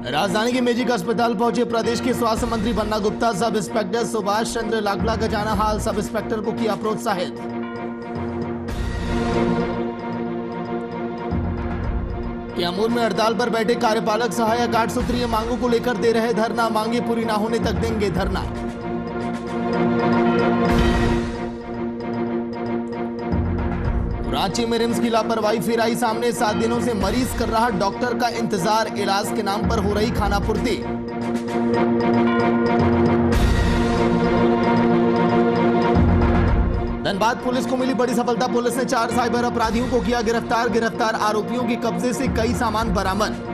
राजधानी के मेजिक अस्पताल पहुंचे प्रदेश के स्वास्थ्य मंत्री बन्ना गुप्ता। सब इंस्पेक्टर सुभाष चंद्र लागला का जाना हाल, सब इंस्पेक्टर को किया प्रोत्साहित। कैमूर में हड़ताल पर बैठे कार्यपालक सहायक 8 सूत्रीय मांगों को लेकर दे रहे धरना, मांगे पूरी ना होने तक देंगे धरना। रांची में रिम्स की लापरवाही फिर आई सामने, 7 दिनों से मरीज कर रहा डॉक्टर का इंतजार, इलाज के नाम पर हो रही खानापूर्ति। धनबाद पुलिस को मिली बड़ी सफलता, पुलिस ने 4 साइबर अपराधियों को किया गिरफ्तार, आरोपियों के कब्जे से कई सामान बरामद।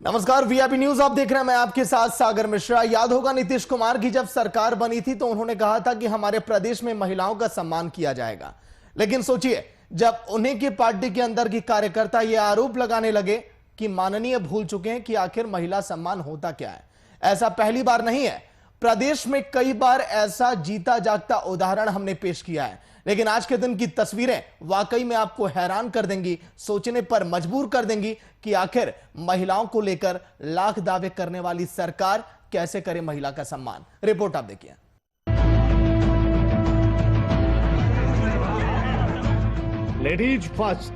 नमस्कार, वीआईपी न्यूज आप देख रहे हैं, मैं आपके साथ सागर मिश्रा। याद होगा नीतीश कुमार की जब सरकार बनी थी तो उन्होंने कहा था कि हमारे प्रदेश में महिलाओं का सम्मान किया जाएगा। लेकिन सोचिए, जब उन्हीं की पार्टी के अंदर की कार्यकर्ता यह आरोप लगाने लगे कि माननीय भूल चुके हैं कि आखिर महिला सम्मान होता क्या है। ऐसा पहली बार नहीं है, प्रदेश में कई बार ऐसा जीता जागता उदाहरण हमने पेश किया है। लेकिन आज के दिन की तस्वीरें वाकई में आपको हैरान कर देंगी, सोचने पर मजबूर कर देंगी कि आखिर महिलाओं को लेकर लाख दावे करने वाली सरकार कैसे करे महिला का सम्मान। रिपोर्ट आप देखिए। लेडीज फर्स्ट,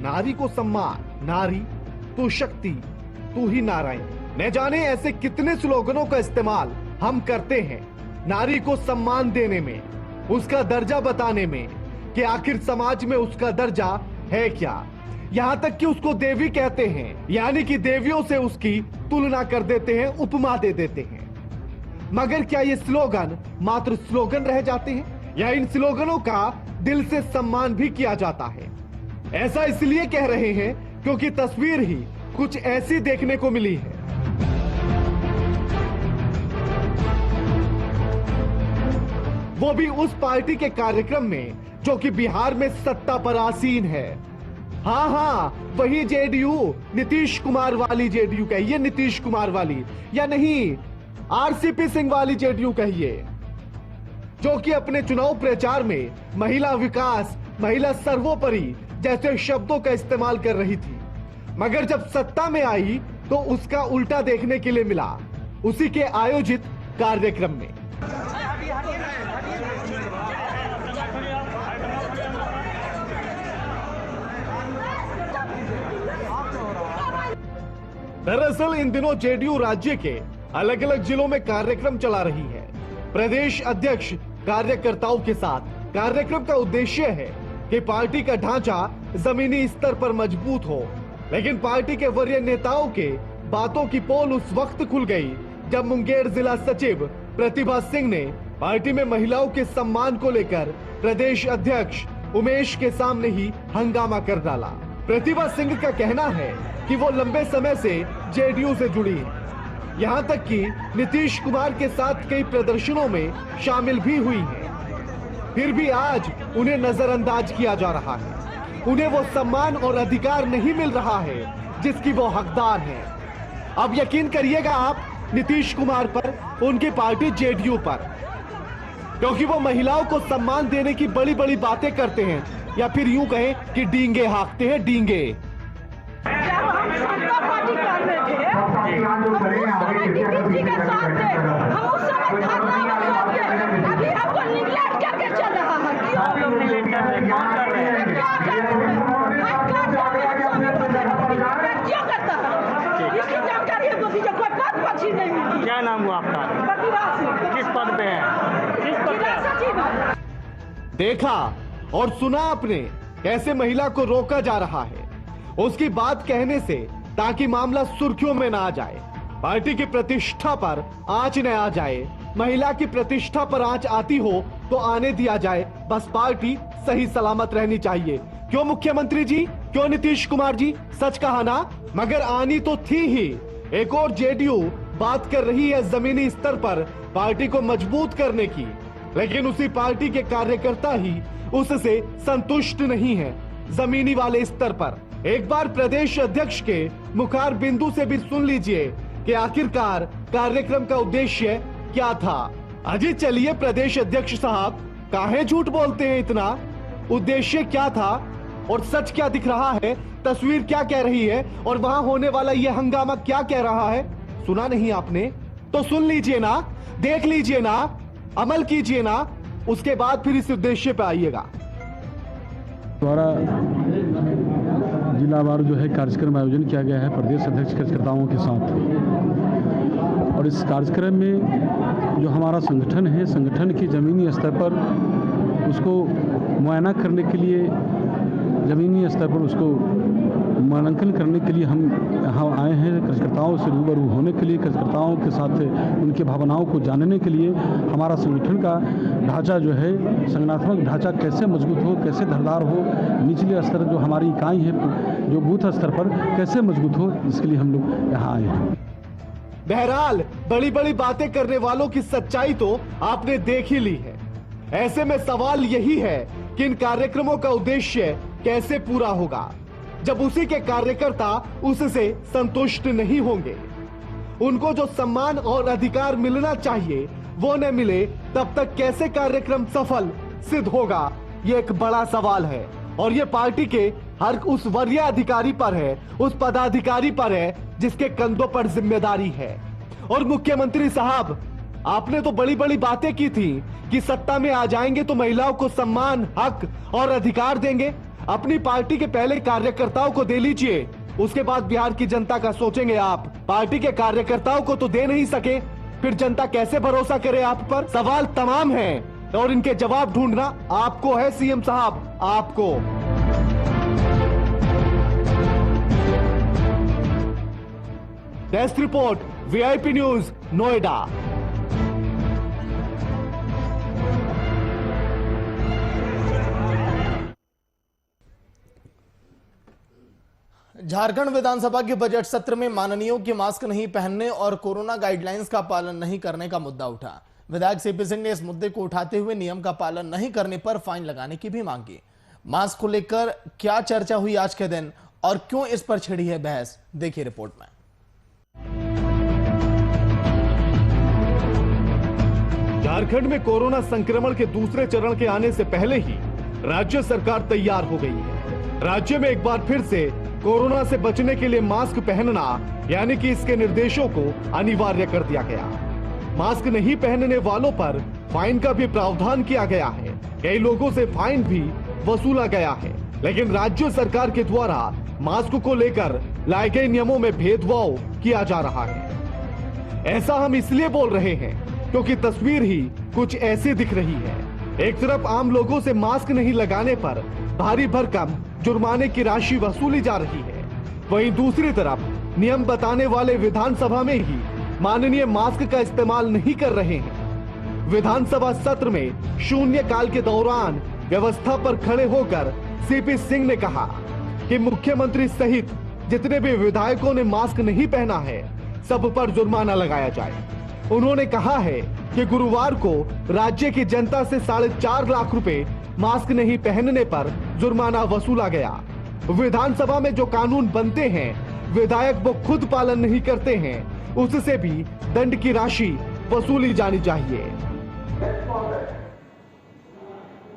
नारी को सम्मान, नारी तू शक्ति, तू ही नारायण। न जाने ऐसे कितने स्लोगनों का इस्तेमाल हम करते हैं नारी को सम्मान देने में, उसका दर्जा बताने में कि आखिर समाज में उसका दर्जा है क्या। यहां तक कि उसको देवी कहते हैं, यानी कि देवियों से उसकी तुलना कर देते हैं, उपमा दे देते हैं। मगर क्या ये स्लोगन मात्र स्लोगन रह जाते हैं या इन स्लोगनों का दिल से सम्मान भी किया जाता है? ऐसा इसलिए कह रहे हैं क्योंकि तस्वीर ही कुछ ऐसी देखने को मिली है। वो भी उस पार्टी के कार्यक्रम में जो कि बिहार में सत्ता पर आसीन है। हाँ, वही जेडीयू, नीतीश कुमार वाली जेडीयू कहिए, नीतीश कुमार वाली, या नहीं आरसीपी सिंह वाली जेडीयू कहिए, जो कि अपने चुनाव प्रचार में महिला विकास, महिला सर्वोपरि जैसे शब्दों का इस्तेमाल कर रही थी। मगर जब सत्ता में आई तो उसका उल्टा देखने के लिए मिला उसी के आयोजित कार्यक्रम में। दरअसल इन दिनों जेडीयू राज्य के अलग अलग जिलों में कार्यक्रम चला रही है। प्रदेश अध्यक्ष कार्यकर्ताओं के साथ कार्यक्रम का उद्देश्य है कि पार्टी का ढांचा जमीनी स्तर पर मजबूत हो। लेकिन पार्टी के वरीय नेताओं के बातों की पोल उस वक्त खुल गई जब मुंगेर जिला सचिव प्रतिभा सिंह ने पार्टी में महिलाओं के सम्मान को लेकर प्रदेश अध्यक्ष उमेश के सामने ही हंगामा कर डाला। प्रतिभा सिंह का कहना है कि वो लंबे समय से जेडीयू से जुड़ी है, यहां तक कि नीतीश कुमार के साथ कई प्रदर्शनों में शामिल भी हुई है। फिर भी आज उन्हें नजरअंदाज किया जा रहा है, उन्हें वो सम्मान और अधिकार नहीं मिल रहा है जिसकी वो हकदार है। अब यकीन करिएगा आप नीतीश कुमार पर, उनकी पार्टी जेडीयू पर, क्योंकि वो महिलाओं को सम्मान देने की बड़ी बड़ी बातें करते हैं, या फिर यूं कहें कि डींगे हाँकते हैं, डींगे। क्या नाम हुआ आपका? किस पद पे है? देखा और सुना आपने कैसे महिला को रोका जा रहा है उसकी बात कहने से, ताकि मामला सुर्खियों में ना आ जाए, पार्टी की प्रतिष्ठा पर आंच न आ जाए। महिला की प्रतिष्ठा पर आंच आती हो तो आने दिया जाए, बस पार्टी सही सलामत रहनी चाहिए। क्यों मुख्यमंत्री जी, क्यों नीतीश कुमार जी, सच कहा ना? मगर आनी तो थी ही। एक और जेडीयू बात कर रही है जमीनी स्तर पर पार्टी को मजबूत करने की, लेकिन उसी पार्टी के कार्यकर्ता ही उससे संतुष्ट नहीं है जमीनी वाले स्तर पर। एक बार प्रदेश अध्यक्ष के मुखार बिंदु से भी सुन लीजिए कि आखिरकार कार्यक्रम का उद्देश्य क्या था। अजी चलिए प्रदेश अध्यक्ष साहब, काहे झूठ बोलते हैं इतना? उद्देश्य क्या था और सच क्या दिख रहा है, तस्वीर क्या कह रही है और वहां होने वाला यह हंगामा क्या कह रहा है, सुना नहीं आपने? तो सुन लीजिए ना, देख लीजिए ना, अमल कीजिए ना, उसके बाद फिर इस उद्देश्य पे आइएगा। द्वारा जिलावार जो है कार्यक्रम आयोजन किया गया है प्रदेश अध्यक्ष कार्यकर्ताओं के साथ, और इस कार्यक्रम में जो हमारा संगठन है, संगठन की ज़मीनी स्तर पर उसको मुआयना करने के लिए, ज़मीनी स्तर पर उसको मूल्यांकन करने के लिए हम यहाँ आए हैं। कार्यकर्ताओं से रूबरू होने के लिए, कार्यकर्ताओं के साथ उनकी भावनाओं को जानने के लिए, हमारा संगठन का ढांचा जो है, संगठनात्मक ढांचा कैसे मजबूत हो, कैसे धारदार हो, निचले स्तर जो हमारी इकाई है, जो बूथ स्तर पर कैसे मजबूत हो, इसके लिए हम लोग यहाँ आए हैं। बहरहाल बड़ी बड़ी बातें करने वालों की सच्चाई तो आपने देख ही ली है। ऐसे में सवाल यही है कि इन कार्यक्रमों का उद्देश्य कैसे पूरा होगा जब उसी के कार्यकर्ता उससे संतुष्ट नहीं होंगे। उनको जो सम्मान और अधिकार मिलना चाहिए वो न मिले, तब तक कैसे कार्यक्रम सफल सिद्ध होगा, ये एक बड़ा सवाल है। और ये पार्टी के हर उस वरीय अधिकारी पर है, उस पदाधिकारी पर है जिसके कंधों पर जिम्मेदारी है। और मुख्यमंत्री साहब, आपने तो बड़ी बड़ी बातें की थी कि सत्ता में आ जाएंगे तो महिलाओं को सम्मान, हक और अधिकार देंगे। अपनी पार्टी के पहले कार्यकर्ताओं को दे लीजिए, उसके बाद बिहार की जनता का सोचेंगे आप। पार्टी के कार्यकर्ताओं को तो दे नहीं सके, फिर जनता कैसे भरोसा करे आप पर? सवाल तमाम हैं और इनके जवाब ढूंढना आपको है सीएम साहब, आपको। Desk report, VIP news, Noida. Jharkhand विधानसभा के बजट सत्र में माननीयों के मास्क नहीं पहनने और कोरोना गाइडलाइंस का पालन नहीं करने का मुद्दा उठा। विधायक सीपी सिंह ने इस मुद्दे को उठाते हुए नियम का पालन नहीं करने पर फाइन लगाने की भी मांग की। मास्क को लेकर क्या चर्चा हुई आज के दिन और क्यों इस पर छिड़ी है बहस, देखिए रिपोर्ट में। झारखंड में कोरोना संक्रमण के दूसरे चरण के आने से पहले ही राज्य सरकार तैयार हो गई है। राज्य में एक बार फिर से कोरोना से बचने के लिए मास्क पहनना यानी कि इसके निर्देशों को अनिवार्य कर दिया गया। मास्क नहीं पहनने वालों पर फाइन का भी प्रावधान किया गया है। कई लोगों से फाइन भी वसूला गया है। लेकिन राज्य सरकार के द्वारा मास्क को लेकर लाए गए नियमों में भेदभाव किया जा रहा है। ऐसा हम इसलिए बोल रहे हैं क्योंकि तस्वीर ही कुछ ऐसी दिख रही है। एक तरफ आम लोगों से मास्क नहीं लगाने पर भारी भरकम जुर्माने की राशि वसूली जा रही है, वहीं दूसरी तरफ नियम बताने वाले विधानसभा में ही माननीय मास्क का इस्तेमाल नहीं कर रहे हैं। विधानसभा सत्र में शून्यकाल के दौरान व्यवस्था पर खड़े होकर सीपी सिंह ने कहा कि मुख्यमंत्री सहित जितने भी विधायकों ने मास्क नहीं पहना है सब पर जुर्माना लगाया जाए। उन्होंने कहा है कि गुरुवार को राज्य की जनता से 4.5 लाख रुपए मास्क नहीं पहनने पर जुर्माना वसूला गया। विधानसभा में जो कानून बनते हैं विधायक वो खुद पालन नहीं करते हैं, उससे भी दंड की राशि वसूली जानी चाहिए।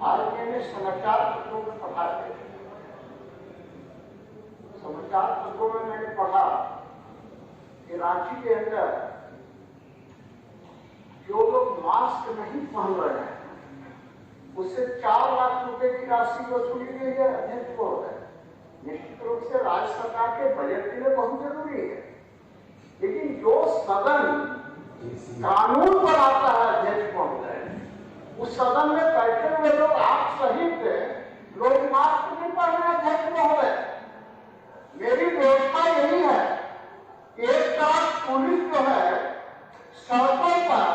आज मैंने समाचार पत्रों में पढ़ा है, समाचार पत्रों में मैंने पढ़ा कि रांची के अंदर जो लोग मास्क नहीं पहन रहे हैं उससे 4 लाख रुपए की राशि वसूली गई है। अध्यक्ष महोदय, निश्चित रूप से राज्य सरकार के बजट के लिए बहुत जरूरी है, लेकिन जो सदन कानून बनाता है अध्यक्ष महोदय, उस सदन में बैठे हुए लोग आप सहित लोग मास्क नहीं पहने। अध्यक्ष महोदय, मेरी व्यवस्था यही है कि एक तरफ पुलिस जो है सड़कों पर,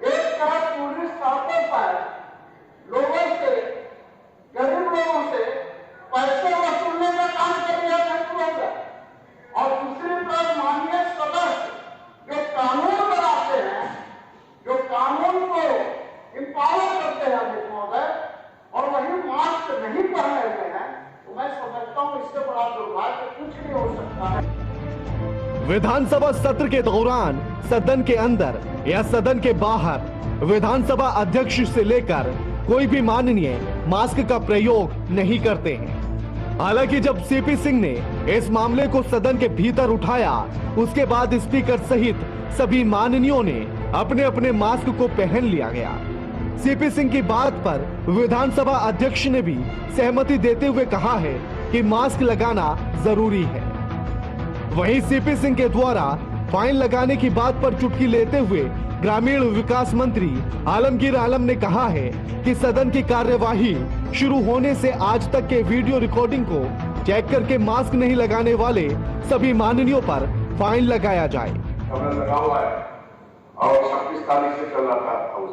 एक तरफ पुलिस सड़कों पर लोगों से, गरीब लोगों से पैसे वसूलने का काम कर रही है और दूसरी तरफ माननीय सदस्य जो कानून बनाते हैं, जो कानून को इम्पावर करते हैं महोदय, और वही मास्क नहीं पहने हुए हैं, तो मैं समझता हूँ इससे बड़ा दुर्भाग्य कुछ नहीं हो सकता है। विधानसभा सत्र के दौरान सदन के अंदर या सदन के बाहर विधानसभा अध्यक्ष से लेकर कोई भी माननीय मास्क का प्रयोग नहीं करते हैं। हालांकि जब सीपी सिंह ने इस मामले को सदन के भीतर उठाया, उसके बाद स्पीकर सहित सभी माननीयों ने अपने अपने मास्क को पहन लिया गया। सीपी सिंह की बात पर विधानसभा अध्यक्ष ने भी सहमति देते हुए कहा है कि मास्क लगाना जरूरी है। वहीं सीपी सिंह के द्वारा फाइन लगाने की बात पर चुटकी लेते हुए ग्रामीण विकास मंत्री आलमगीर आलम ने कहा है कि सदन की कार्यवाही शुरू होने से आज तक के वीडियो रिकॉर्डिंग को चेक करके मास्क नहीं लगाने वाले सभी माननीयों पर फाइन लगाया जाए। हमने लगा हुआ है और 26 तारीख से चल रहा था हाउस,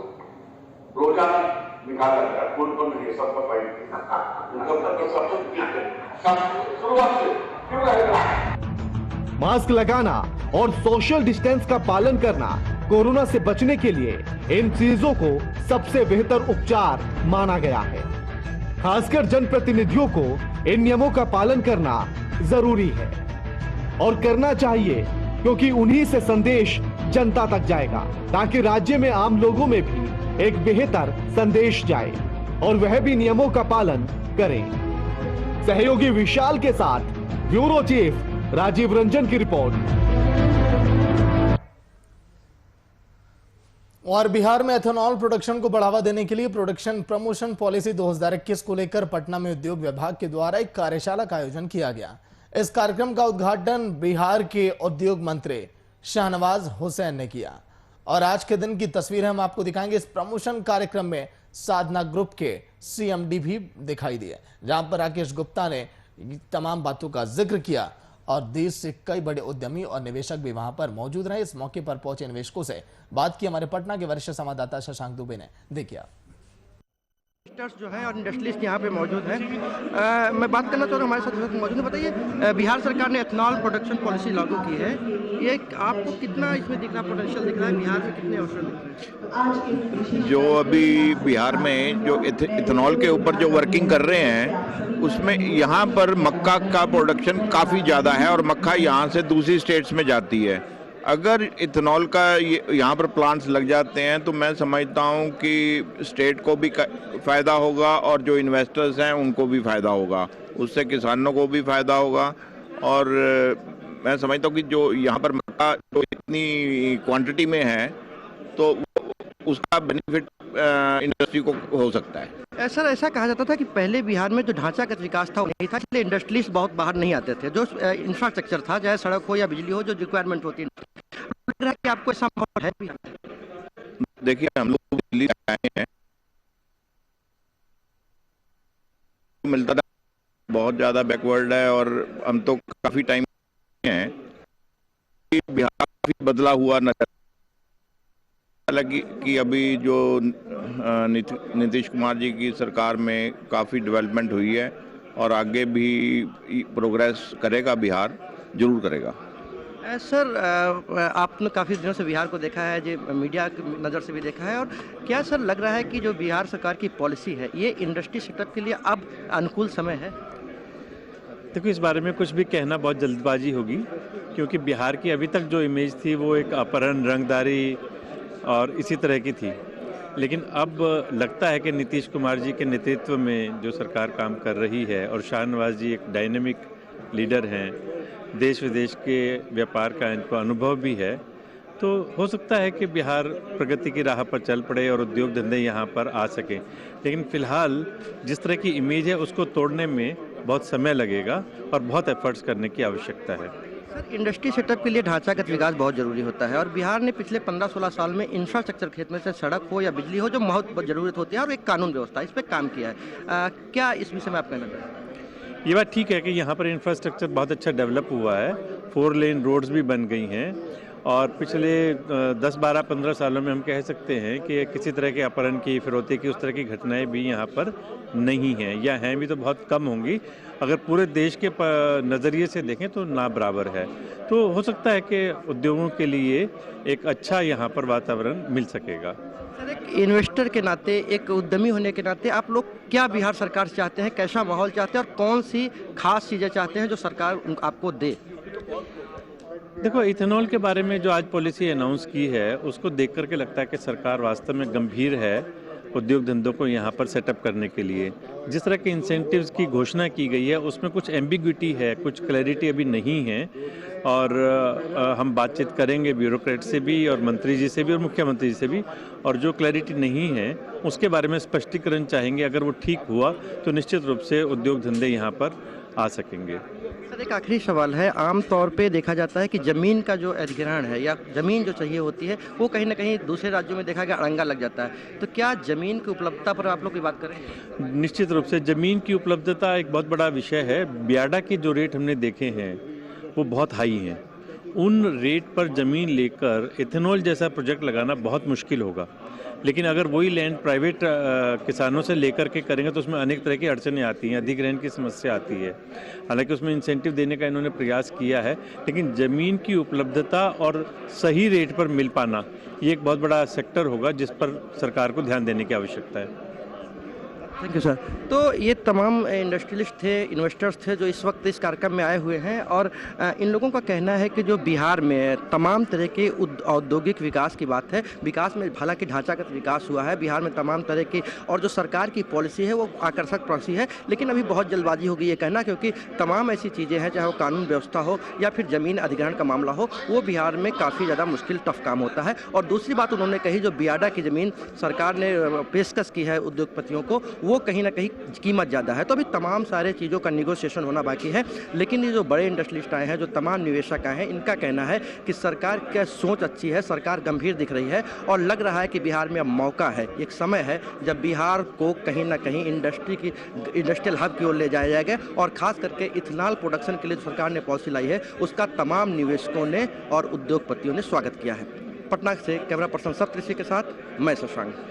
रोजाना निकाला गया, कौन नहीं, सबका फाइन शुरुआत से क्यों रहेगा। मास्क लगाना और सोशल डिस्टेंस का पालन करना कोरोना से बचने के लिए इन चीजों को सबसे बेहतर उपचार माना गया है। खासकर जनप्रतिनिधियों को इन नियमों का पालन करना जरूरी है और करना चाहिए, क्योंकि उन्हीं से संदेश जनता तक जाएगा, ताकि राज्य में आम लोगों में भी एक बेहतर संदेश जाए और वह भी नियमों का पालन करें। सहयोगी विशाल के साथ ब्यूरो चीफ राजीव रंजन की रिपोर्ट। और बिहार में एथेनॉल प्रोडक्शन को बढ़ावा देने के लिए प्रोडक्शन प्रमोशन पॉलिसी 2021 को लेकर पटना में उद्योग विभाग के द्वारा एक कार्यशाला का आयोजन किया गया। इस कार्यक्रम का उद्घाटन बिहार के उद्योग मंत्री शाहनवाज हुसैन ने किया और आज के दिन की तस्वीर हम आपको दिखाएंगे। इस प्रमोशन कार्यक्रम में साधना ग्रुप के सीएमडी भी दिखाई दिए, जहां पर राकेश गुप्ता ने तमाम बातों का जिक्र किया और देश से कई बड़े उद्यमी और निवेशक भी वहां पर मौजूद रहे। इस मौके पर पहुंचे निवेशकों से बात की हमारे पटना के वरिष्ठ संवाददाता शशांक दुबे ने। देखिए जो है और इंडस्ट्रियलिस्ट यहाँ पे मौजूद है। मैं बात करना चाह रहा हूँ, हमारे साथ मौजूद है। बताइए, बिहार सरकार ने एथेनॉल प्रोडक्शन पॉलिसी लागू की है, ये आपको कितना इसमें दिख रहा, पोटेंशियल दिख रहा है, बिहार में कितने अवसर दिख रहे हैं? जो अभी बिहार में जो इथेनॉल के ऊपर जो वर्किंग कर रहे हैं, उसमें यहाँ पर मक्का का प्रोडक्शन काफ़ी ज़्यादा है और मक्का यहाँ से दूसरी स्टेट्स में जाती है। अगर इथेनॉल का यहाँ पर प्लांट्स लग जाते हैं तो मैं समझता हूँ कि स्टेट को भी फ़ायदा होगा और जो इन्वेस्टर्स हैं उनको भी फ़ायदा होगा, उससे किसानों को भी फ़ायदा होगा। और मैं समझता हूँ कि जो यहाँ पर मक्का जो इतनी क्वांटिटी में है तो उसका बेनिफिट इंडस्ट्री को हो सकता है। सर, ऐसा कहा जाता था कि पहले बिहार में जो ढांचागत विकास था वो नहीं था, इसलिए इंडस्ट्रीज बहुत बाहर नहीं आते थे। जो इंफ्रास्ट्रक्चर था, चाहे सड़क हो या बिजली हो, जो रिक्वायरमेंट होती है, लग रहा है कि आपको ऐसा माहौल है बिहार में? देखिए, हम लोग दिल्ली आए हैं, मिलता था बहुत ज़्यादा बैकवर्ड है और हम तो काफ़ी टाइम हैं, बिहार काफ़ी बदला हुआ नजर। हालांकि कि अभी जो नीतीश कुमार जी की सरकार में काफ़ी डेवलपमेंट हुई है और आगे भी प्रोग्रेस करेगा, बिहार जरूर करेगा। सर, आपने काफ़ी दिनों से बिहार को देखा है, जो मीडिया की नज़र से भी देखा है, और क्या सर लग रहा है कि जो बिहार सरकार की पॉलिसी है ये इंडस्ट्री सेक्टर के लिए अब अनुकूल समय है? देखो, इस बारे में कुछ भी कहना बहुत जल्दबाजी होगी, क्योंकि बिहार की अभी तक जो इमेज थी वो एक अपहरण, रंगदारी और इसी तरह की थी। लेकिन अब लगता है कि नीतीश कुमार जी के नेतृत्व में जो सरकार काम कर रही है और शाहनवाज जी एक डायनेमिक लीडर हैं, देश विदेश के व्यापार का इनको अनुभव भी है, तो हो सकता है कि बिहार प्रगति की राह पर चल पड़े और उद्योग धंधे यहाँ पर आ सकें। लेकिन फिलहाल जिस तरह की इमेज है उसको तोड़ने में बहुत समय लगेगा और बहुत एफर्ट्स करने की आवश्यकता है। सर, इंडस्ट्री सेटअप के लिए ढांचागत विकास बहुत जरूरी होता है और बिहार ने पिछले 15-16 साल में इंफ्रास्ट्रक्चर क्षेत्र में से सड़क हो या बिजली हो, जो बहुत जरूरत होती है, और एक कानून व्यवस्था, इस पर काम किया है। क्या इस विषय में आप कहना चाहते हैं? ये बात ठीक है कि यहाँ पर इंफ्रास्ट्रक्चर बहुत अच्छा डेवलप हुआ है, 4 लेन रोड्स भी बन गई हैं और पिछले 10, 12, 15 सालों में हम कह सकते हैं कि किसी तरह के अपहरण की, फिरौती की, उस तरह की घटनाएं भी यहाँ पर नहीं हैं, या हैं भी तो बहुत कम होंगी। अगर पूरे देश के नज़रिए से देखें तो ना बराबर है। तो हो सकता है कि उद्योगों के लिए एक अच्छा यहाँ पर वातावरण मिल सकेगा। सर, एक इन्वेस्टर के नाते, एक उद्यमी होने के नाते आप लोग क्या बिहार सरकार से चाहते हैं, कैसा माहौल चाहते हैं और कौन सी खास चीज़ें चाहते हैं जो सरकार आपको दे? देखो, इथेनॉल के बारे में जो आज पॉलिसी अनाउंस की है उसको देख करके लगता है कि सरकार वास्तव में गंभीर है उद्योग धंधों को यहाँ पर सेटअप करने के लिए। जिस तरह के इंसेंटिव्स की घोषणा की गई है उसमें कुछ एम्बिग्विटी है, कुछ क्लैरिटी अभी नहीं है और हम बातचीत करेंगे ब्यूरोक्रेट से भी और मंत्री जी से भी और मुख्यमंत्री जी से भी, और जो क्लैरिटी नहीं है उसके बारे में स्पष्टीकरण चाहेंगे। अगर वो ठीक हुआ तो निश्चित रूप से उद्योग धंधे यहाँ पर आ सकेंगे। सर, एक आखिरी सवाल है। आम तौर पे देखा जाता है कि ज़मीन का जो अधिग्रहण है या ज़मीन जो चाहिए होती है वो कहीं ना कहीं दूसरे राज्यों में देखा गया अड़ंगा लग जाता है, तो क्या ज़मीन की उपलब्धता पर आप लोग कोई बात करेंगे? निश्चित रूप से ज़मीन की उपलब्धता एक बहुत बड़ा विषय है। बियाडा के जो रेट हमने देखे हैं वो बहुत हाई हैं। उन रेट पर ज़मीन लेकर इथेनॉल जैसा प्रोजेक्ट लगाना बहुत मुश्किल होगा, लेकिन अगर वही लैंड प्राइवेट किसानों से लेकर के करेंगे तो उसमें अनेक तरह की अड़चनें आती हैं, अधिग्रहण की समस्या आती है। हालांकि उसमें इंसेंटिव देने का इन्होंने प्रयास किया है, लेकिन ज़मीन की उपलब्धता और सही रेट पर मिल पाना ये एक बहुत बड़ा सेक्टर होगा जिस पर सरकार को ध्यान देने की आवश्यकता है। Thank you sir. तो ये तमाम इंडस्ट्रियलिस्ट थे, इन्वेस्टर्स थे जो इस वक्त इस कार्यक्रम में आए हुए हैं और इन लोगों का कहना है कि जो बिहार में तमाम तरह के औद्योगिक विकास की बात है, विकास में हालांकि ढांचागत विकास हुआ है, बिहार में तमाम तरह की और जो सरकार की पॉलिसी है वो आकर्षक पॉलिसी है, लेकिन अभी बहुत जल्दबाजी हो गई ये कहना, क्योंकि तमाम ऐसी चीज़ें हैं, चाहे वो कानून व्यवस्था हो या फिर ज़मीन अधिग्रहण का मामला हो, वो बिहार में काफ़ी ज़्यादा मुश्किल टफ काम होता है। और दूसरी बात उन्होंने कही, जो बियाडा की ज़मीन सरकार ने पेशकश की है उद्योगपतियों को, वो कहीं ना कहीं कीमत ज़्यादा है। तो अभी तमाम सारे चीज़ों का निगोशिएशन होना बाकी है, लेकिन ये जो बड़े इंडस्ट्रियलिस्ट आए हैं, जो तमाम निवेशक आए हैं, इनका कहना है कि सरकार की सोच अच्छी है, सरकार गंभीर दिख रही है और लग रहा है कि बिहार में अब मौका है, एक समय है जब बिहार को कहीं ना कहीं इंडस्ट्रियल हब की ओर ले जाया जाएगा। और खास करके इथेनॉल प्रोडक्शन के लिए जो सरकार ने पॉलिसी लाई है उसका तमाम निवेशकों ने और उद्योगपतियों ने स्वागत किया है। पटना से कैमरा पर्सन सप्तऋषि के साथ मैं शशांक।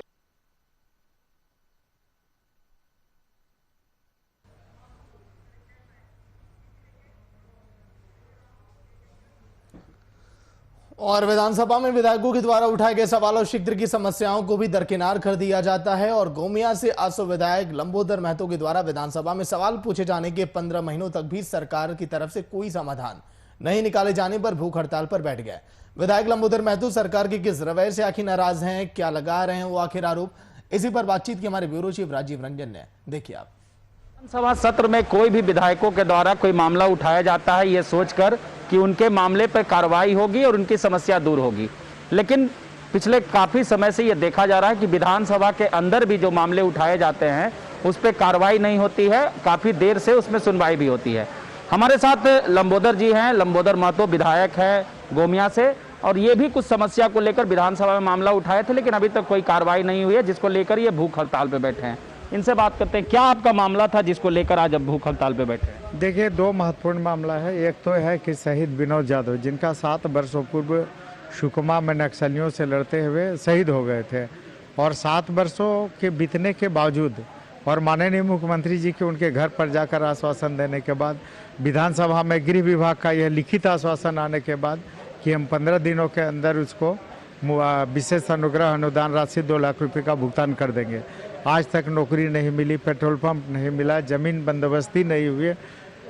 और विधानसभा में विधायकों के द्वारा उठाए गए सवालों और क्षेत्र की समस्याओं को भी दरकिनार कर दिया जाता है और गोमिया से आसो विधायक लंबोदर महतो के द्वारा विधानसभा में सवाल पूछे जाने के 15 महीनों तक भी सरकार की तरफ से कोई समाधान नहीं निकाले जाने पर भूख हड़ताल पर बैठ गए। विधायक लंबोदर महतो सरकार के किस रवैये से आखिर नाराज हैं, क्या लगा रहे हैं वो आखिर आरोप, इसी पर बातचीत की हमारे ब्यूरो चीफ राजीव रंजन ने। देखिए आप। विधानसभा सत्र में कोई भी विधायकों के द्वारा कोई मामला उठाया जाता है ये सोचकर कि उनके मामले पर कार्रवाई होगी और उनकी समस्या दूर होगी, लेकिन पिछले काफी समय से ये देखा जा रहा है कि विधानसभा के अंदर भी जो मामले उठाए जाते हैं उस पर कार्रवाई नहीं होती है, काफी देर से उसमें सुनवाई भी होती है। हमारे साथ लंबोदर जी हैं, लंबोदर महतो विधायक है गोमिया से, और ये भी कुछ समस्या को लेकर विधानसभा में मामला उठाए थे, लेकिन अभी तक कोई कार्रवाई नहीं हुई है, जिसको लेकर ये भूख हड़ताल पे बैठे हैं। इनसे बात करते हैं, क्या आपका मामला था जिसको लेकर आज अब भूख हड़ताल पे बैठे हैं? देखिए, दो महत्वपूर्ण मामला है। एक तो है कि शहीद विनोद यादव, जिनका 7 वर्षों पूर्व सुकमा में नक्सलियों से लड़ते हुए शहीद हो गए थे, और 7 वर्षों के बीतने के बावजूद और माननीय मुख्यमंत्री जी के उनके घर पर जाकर आश्वासन देने के बाद, विधानसभा में गृह विभाग का यह लिखित आश्वासन आने के बाद कि हम 15 दिनों के अंदर उसको विशेष अनुग्रह अनुदान राशि 2 लाख रुपए का भुगतान कर देंगे। आज तक नौकरी नहीं मिली, पेट्रोल पंप नहीं मिला, जमीन बंदोबस्ती नहीं हुई।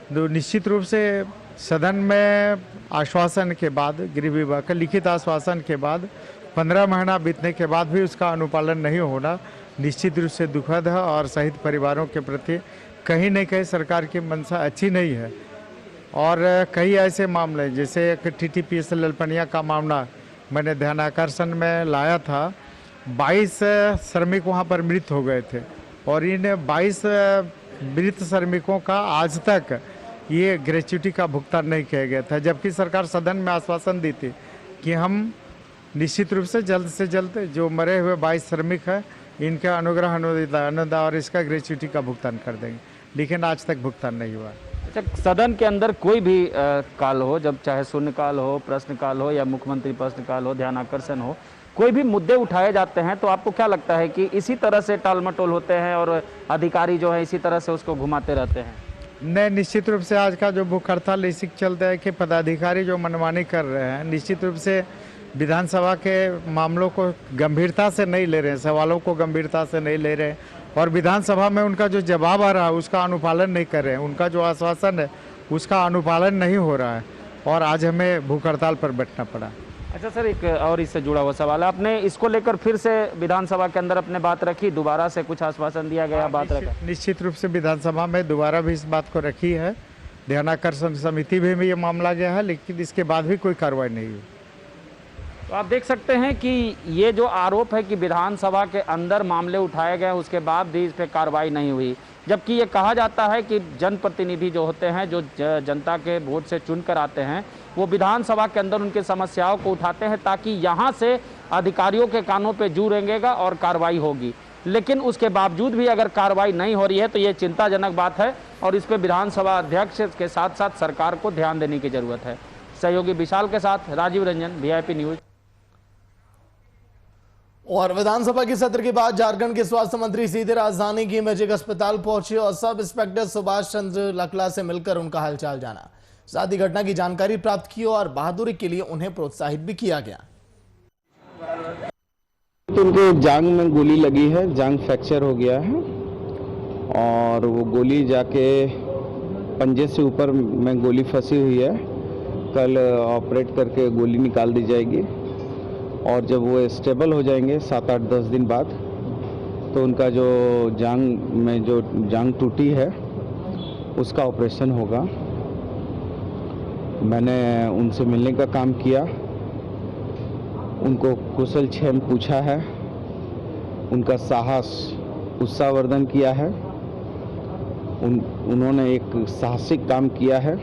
तो निश्चित रूप से सदन में आश्वासन के बाद, गृह विभाग का लिखित आश्वासन के बाद 15 महीना बीतने के बाद भी उसका अनुपालन नहीं होना निश्चित रूप से दुखद है और शहीद परिवारों के प्रति कहीं न कहीं सरकार की मंशा अच्छी नहीं है। और कई ऐसे मामले, जैसे एक TTPS ललपनिया का मामला मैंने ध्यानाकर्षण में लाया था। 22 श्रमिक वहाँ पर मृत हो गए थे और इन 22 मृत श्रमिकों का आज तक ये ग्रेच्युटी का भुगतान नहीं किया गया था, जबकि सरकार सदन में आश्वासन दी थी कि हम निश्चित रूप से जल्द जो मरे हुए 22 श्रमिक हैं इनका अनुग्रह अनुदान और इसका ग्रेच्युटी का भुगतान कर देंगे, लेकिन आज तक भुगतान नहीं हुआ। अच्छा, सदन के अंदर कोई भी काल हो, जब चाहे शून्यकाल हो, प्रश्नकाल हो या मुख्यमंत्री प्रश्नकाल हो, ध्यानाकर्षण हो, कोई भी मुद्दे उठाए जाते हैं, तो आपको क्या लगता है कि इसी तरह से टालमटोल होते हैं और अधिकारी जो है इसी तरह से उसको घुमाते रहते हैं? नहीं, निश्चित रूप से आज का जो भूख हड़ताल इसी चलता है कि पदाधिकारी जो मनमानी कर रहे हैं, निश्चित रूप से विधानसभा के मामलों को गंभीरता से नहीं ले रहे हैं, सवालों को गंभीरता से नहीं ले रहे हैं, और विधानसभा में उनका जो जवाब आ रहा है उसका अनुपालन नहीं कर रहे हैं, उनका जो आश्वासन है उसका अनुपालन नहीं हो रहा है, और आज हमें भूख हड़ताल पर बैठना पड़ा। अच्छा सर, एक और इससे जुड़ा हुआ सवाल है, आपने इसको लेकर फिर से विधानसभा के अंदर अपने बात रखी, दोबारा से कुछ आश्वासन दिया गया, बात रखा? निश्चित रूप से विधानसभा में दोबारा भी इस बात को रखी है, ध्यानाकर्षण समिति में भी ये मामला गया है, लेकिन इसके बाद भी कोई कार्रवाई नहीं हुई। तो आप देख सकते हैं कि ये जो आरोप है कि विधानसभा के अंदर मामले उठाए गए उसके बाद भी इस पर कार्रवाई नहीं हुई, जबकि ये कहा जाता है कि जनप्रतिनिधि जो होते हैं, जो जनता के वोट से चुनकर आते हैं, वो विधानसभा के अंदर उनकी समस्याओं को उठाते हैं ताकि यहाँ से अधिकारियों के कानों पे जू रेंगेगा और कार्रवाई होगी। लेकिन उसके बावजूद भी अगर कार्रवाई नहीं हो रही है तो ये चिंताजनक बात है और इस पर विधानसभा अध्यक्ष के साथ साथ सरकार को ध्यान देने की जरूरत है। सहयोगी विशाल के साथ राजीव रंजन, VIP न्यूज। और विधानसभा के सत्र के बाद झारखंड के स्वास्थ्य मंत्री सीधे राजधानी की इमेजिंग अस्पताल पहुंचे और सब इंस्पेक्टर सुभाष चंद्र लकला से मिलकर उनका हालचाल जाना, साथ ही घटना की जानकारी प्राप्त की और बहादुरी के लिए उन्हें प्रोत्साहित भी किया गया। तो उनके जांग में गोली लगी है, जांग फ्रैक्चर हो गया है और वो गोली जाके पंजे से ऊपर में गोली फंसी हुई है। कल ऑपरेट करके गोली निकाल दी जाएगी और जब वो स्टेबल हो जाएंगे 7-8-10 दिन बाद, तो उनका जो जांग में जो जांग टूटी है उसका ऑपरेशन होगा। मैंने उनसे मिलने का काम किया, उनको कुशल क्षेम पूछा है, उनका साहस उत्साहवर्धन किया है, उन्होंने एक साहसिक काम किया है।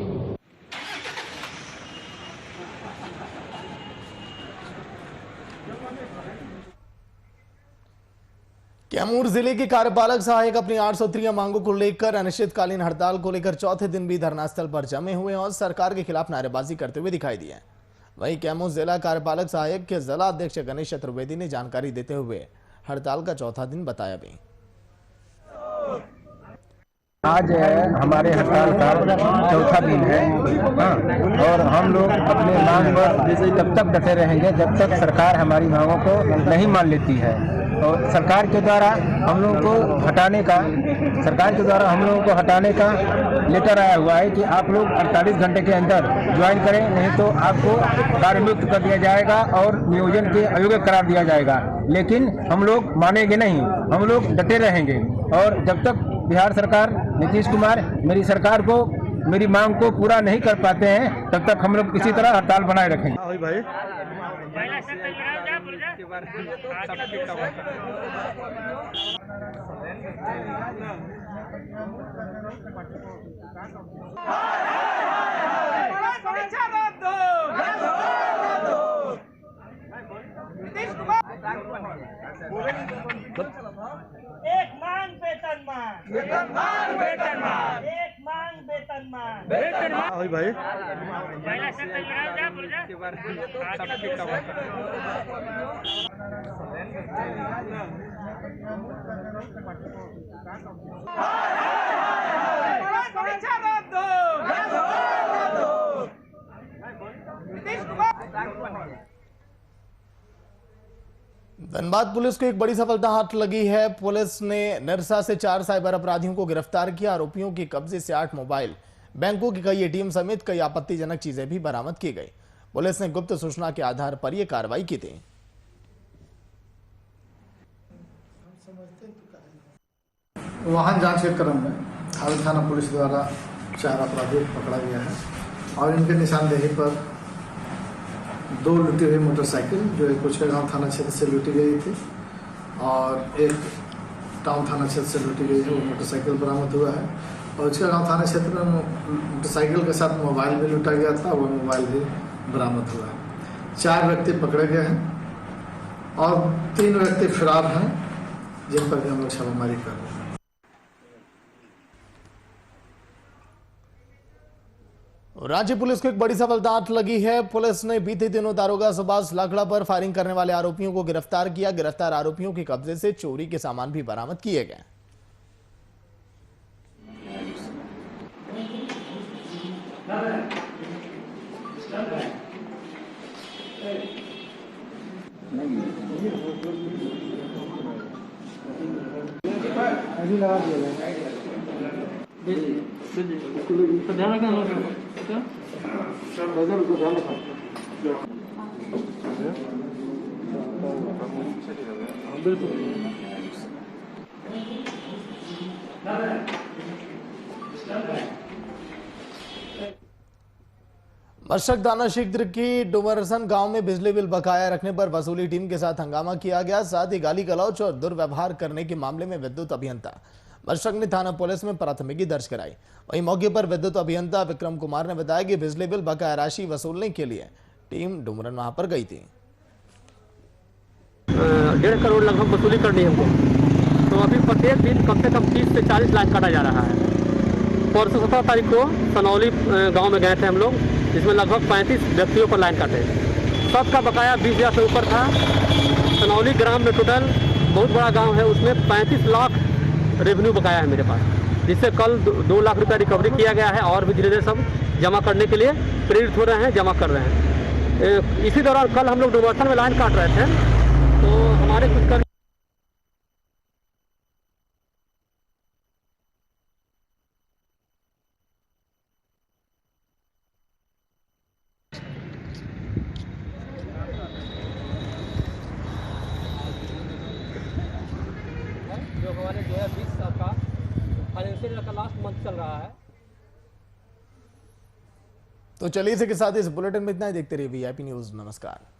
कैमूर जिले के कार्यपालक सहायक अपनी 803 मांगों को लेकर अनिश्चितकालीन हड़ताल को लेकर चौथे दिन भी धरनास्थल पर जमे हुए और सरकार के खिलाफ नारेबाजी करते हुए दिखाई दिए। वहीं कैमूर जिला कार्यपालक सहायक के जिला अध्यक्ष गणेश चतुर्वेदी ने जानकारी देते हुए हड़ताल का चौथा दिन बताया भी। आज हमारे हड़ताल का चौथा दिन है और हम लोग अपने मांग पर तब तक डटे रहेंगे जब तक सरकार हमारी मांगों को नहीं मान लेती है। और सरकार के द्वारा हम लोगों को हटाने का लेटर आया हुआ है कि आप लोग 48 घंटे के अंदर ज्वाइन करें, नहीं तो आपको कार्यमुक्त कर दिया जाएगा और नियोजन के अयोग्य करार दिया जाएगा। लेकिन हम लोग मानेंगे नहीं, हम लोग डटे रहेंगे और जब तक बिहार सरकार नीतीश कुमार मेरी सरकार को मेरी मांग को पूरा नहीं कर पाते हैं तब तक हम लोग इसी तरह हड़ताल बनाए रखेंगे। भाई एक मांग वेतनमान, एक मांग वेतनमान। भाई धनबाद पुलिस को एक बड़ी सफलता हाथ लगी है। पुलिस ने निरसा से 4 साइबर अपराधियों को गिरफ्तार किया। आरोपियों के कब्जे से 8 मोबाइल, बैंकों की कई ATM समेत कई आपत्तिजनक चीजें भी बरामद की गई। पुलिस ने गुप्त सूचना के आधार पर यह कार्रवाई की थी। वाहन जांच के क्रम में हाल थाना पुलिस द्वारा 4 अपराधियों को पकड़ा गया है और इनके निशानदेही पर 2 लूटी हुई मोटरसाइकिल जो एक कुचका गांव थाना क्षेत्र से लूटी गई थी और एक टाउन थाना क्षेत्र से लूटी गई है, वो मोटरसाइकिल बरामद हुआ है। और कुचका गांव थाना क्षेत्र में मोटरसाइकिल के साथ मोबाइल भी लूटा गया था, वो मोबाइल भी बरामद हुआ है। 4 व्यक्ति पकड़े गए हैं और 3 व्यक्ति फरार हैं जिन पर भी हम लोग छापेमारी कर रहे हैं। राज्य पुलिस को एक बड़ी सफलता हाथ लगी है। पुलिस ने बीते दिनों दारोगा सुभाष लाखड़ा पर फायरिंग करने वाले आरोपियों को गिरफ्तार किया। गिरफ्तार आरोपियों के कब्जे से चोरी के सामान भी बरामद किए गए। ध्यान रखना मशरक थाना क्षेत्र की डुमरसन गांव में बिजली बिल बकाया रखने पर वसूली टीम के साथ हंगामा किया गया। साथ ही गाली गलौच और दुर्व्यवहार करने के मामले में विद्युत अभियंता मशरक ने थाना पुलिस में प्राथमिकी दर्ज कराई। वहीं मौके पर विद्युत अभियंता विक्रम कुमार ने बताया कि बिजली बिल बकाया राशि वसूलने के लिए टीम डुमरन वहां पर गई थी। 1.5 करोड़ लगभग वसूली करनी है हमको, तो अभी प्रत्येक दिन कम से कम 30 से 40 लाख काटा जा रहा है। परसों 17 तारीख को सनौली गांव में गए थे हम लोग, जिसमें लगभग 35 व्यक्तियों पर लाइन काटे। सबका बकाया 20,000 से ऊपर था। सनौली ग्राम में टोटल बहुत बड़ा गांव है, उसमें 35 लाख रेवेन्यू बकाया है मेरे पास, जिससे कल 2 लाख रुपया रिकवरी किया गया है और भी धीरे धीरे सब जमा करने के लिए प्रेरित हो रहे हैं, जमा कर रहे हैं। इसी दौरान कल हम लोग डुमरसन में लाइन काट रहे थे, तो हमारे कुछ कर्मी जो हमारे 2020 का फाइनेंशियल का लास्ट मंथ चल रहा है। तो चलिए इसी के साथ इस बुलेटिन में इतना ही। देखते रहिए VIP न्यूज। नमस्कार।